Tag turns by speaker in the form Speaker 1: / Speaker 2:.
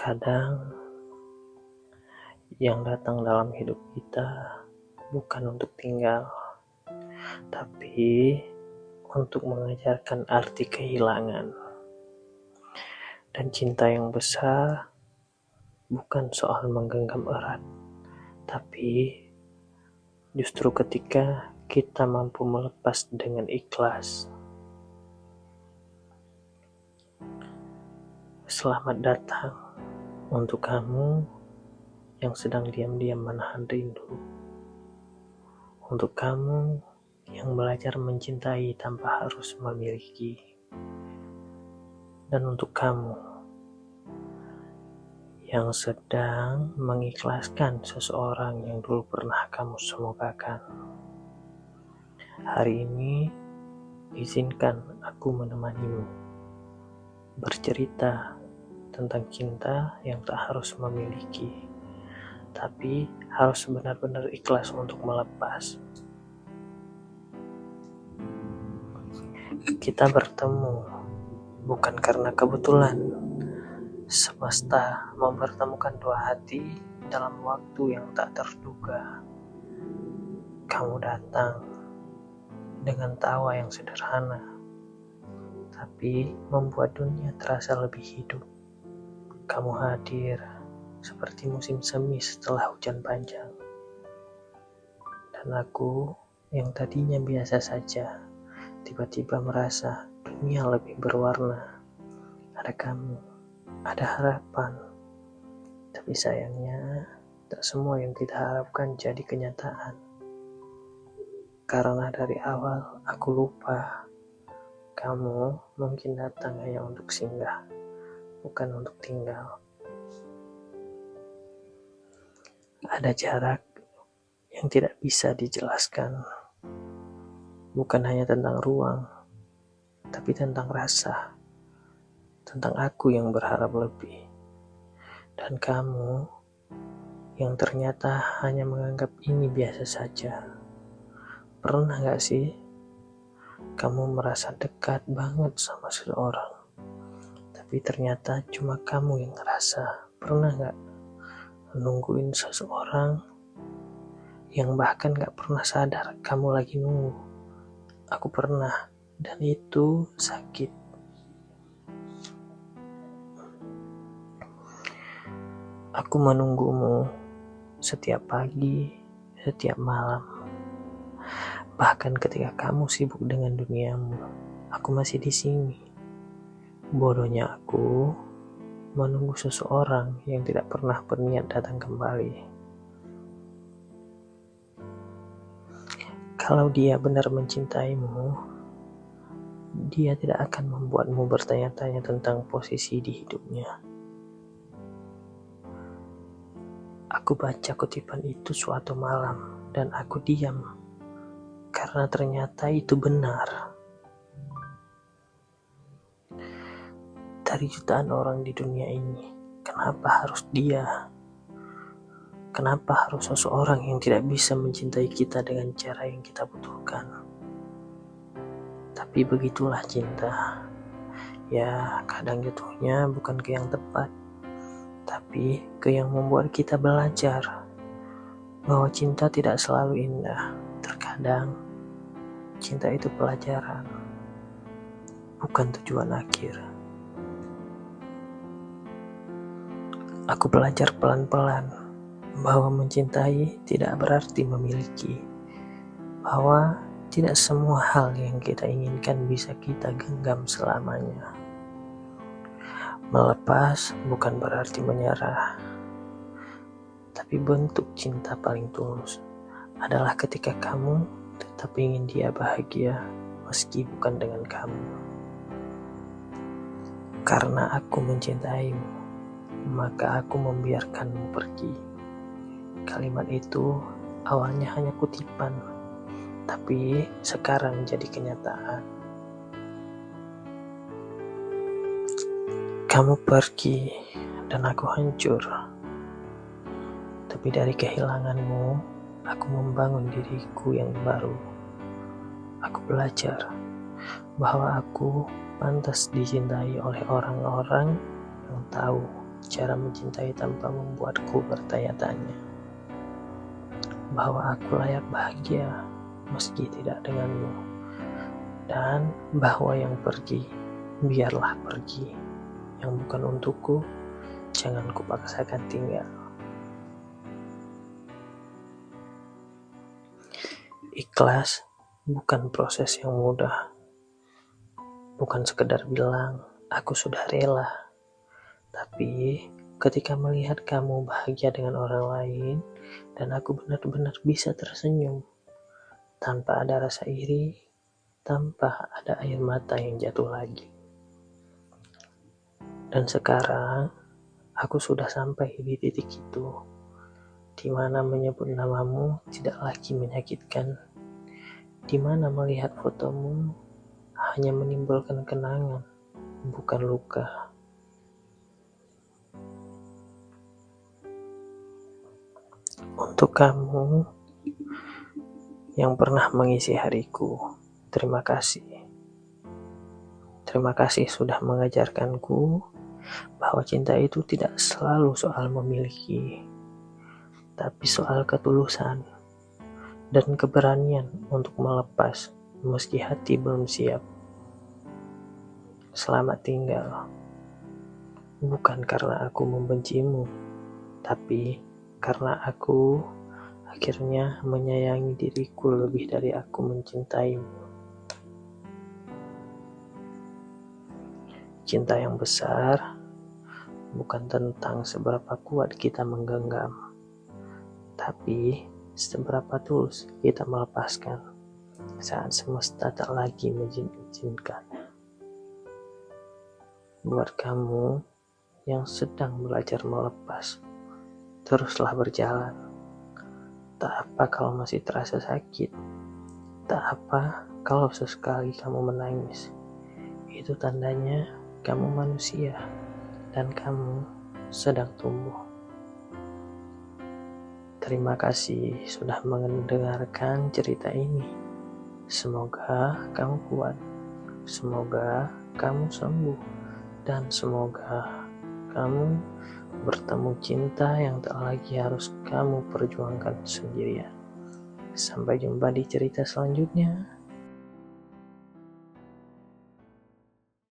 Speaker 1: Kadang yang datang dalam hidup kita bukan untuk tinggal, tapi untuk mengajarkan arti kehilangan. Dan cinta yang besar bukan soal menggenggam erat, tapi justru ketika kita mampu melepas dengan ikhlas. Selamat datang untuk kamu yang sedang diam-diam menahan rindu. Untuk kamu yang belajar mencintai tanpa harus memiliki. Dan untuk kamu yang sedang mengikhlaskan seseorang yang dulu pernah kamu semogakan. Hari ini, izinkan aku menemanimu bercerita tentang cinta yang tak harus memiliki, tapi harus benar-benar ikhlas untuk melepas. Kita bertemu bukan karena kebetulan. Semesta mempertemukan dua hati dalam waktu yang tak terduga. Kamu datang dengan tawa yang sederhana, tapi membuat dunia terasa lebih hidup. Kamu hadir seperti musim semi setelah hujan panjang. Dan aku yang tadinya biasa saja, tiba-tiba merasa dunia lebih berwarna. Ada kamu, ada harapan. Tapi sayangnya, tak semua yang kita harapkan jadi kenyataan. Karena dari awal aku lupa, kamu mungkin datang hanya untuk singgah, bukan untuk tinggal. Ada jarak yang tidak bisa dijelaskan. Bukan hanya tentang ruang, tapi tentang rasa. Tentang aku yang berharap lebih. Dan kamu yang ternyata hanya menganggap ini biasa saja. Pernah gak sih kamu merasa dekat banget sama seseorang, tapi ternyata cuma kamu yang ngerasa? Pernah gak nungguin seseorang yang bahkan gak pernah sadar kamu lagi nunggu? Aku pernah, dan itu sakit. Aku menunggumu setiap pagi, setiap malam. Bahkan ketika kamu sibuk dengan duniamu, aku masih di sini. Bodohnya aku menunggu seseorang yang tidak pernah berniat datang kembali. Kalau dia benar mencintaimu, dia tidak akan membuatmu bertanya-tanya tentang posisi di hidupnya. Aku baca kutipan itu suatu malam dan aku diam. Karena ternyata itu benar. Dari jutaan orang di dunia ini, kenapa harus dia? Kenapa harus seseorang yang tidak bisa mencintai kita dengan cara yang kita butuhkan? Tapi begitulah cinta. Ya, kadang jatuhnya bukan ke yang tepat, tapi ke yang membuat kita belajar bahwa cinta tidak selalu indah. Terkadang cinta itu pelajaran, bukan tujuan akhir. Aku belajar pelan-pelan bahwa mencintai tidak berarti memiliki, bahwa tidak semua hal yang kita inginkan bisa kita genggam selamanya. Melepas bukan berarti menyerah, tapi bentuk cinta paling tulus adalah ketika kamu tetap ingin dia bahagia meski bukan dengan kamu. Karena aku mencintaimu, maka aku membiarkanmu pergi. Kalimat itu awalnya hanya kutipan, tapi sekarang jadi kenyataan. Kamu pergi dan aku hancur. Tapi dari kehilanganmu, aku membangun diriku yang baru. Aku belajar bahwa aku pantas dicintai oleh orang-orang yang tahu cara mencintai tanpa membuatku bertanya-tanya bahwa aku layak bahagia meski tidak denganmu, dan bahwa yang pergi biarlah pergi, yang bukan untukku jangan kupaksakan tinggal. Ikhlas bukan proses yang mudah, bukan sekedar bilang aku sudah rela, tapi ketika melihat kamu bahagia dengan orang lain dan aku benar-benar bisa tersenyum tanpa ada rasa iri, tanpa ada air mata yang jatuh lagi. Dan sekarang aku sudah sampai di titik itu, di mana menyebut namamu tidak lagi menyakitkan, di mana melihat fotomu hanya menimbulkan kenangan, bukan luka. Untuk kamu yang pernah mengisi hariku, terima kasih. Terima kasih sudah mengajarkanku bahwa cinta itu tidak selalu soal memiliki, tapi soal ketulusan dan keberanian untuk melepas meski hati belum siap. Selamat tinggal, bukan karena aku membencimu, tapi karena aku akhirnya menyayangi diriku lebih dari aku mencintaimu. Cinta yang besar bukan tentang seberapa kuat kita menggenggam, tapi seberapa tulus kita melepaskan saat semesta tak lagi mengizinkan. Buat kamu yang sedang belajar melepas, teruslah berjalan. Tak apa kalau masih terasa sakit, tak apa kalau sesekali kamu menangis. Itu tandanya kamu manusia dan kamu sedang tumbuh. Terima kasih sudah mendengarkan cerita ini. Semoga kamu kuat, semoga kamu sembuh, dan semoga kamu bertemu cinta yang tak lagi harus kamu perjuangkan sendirian. Sampai jumpa di cerita selanjutnya.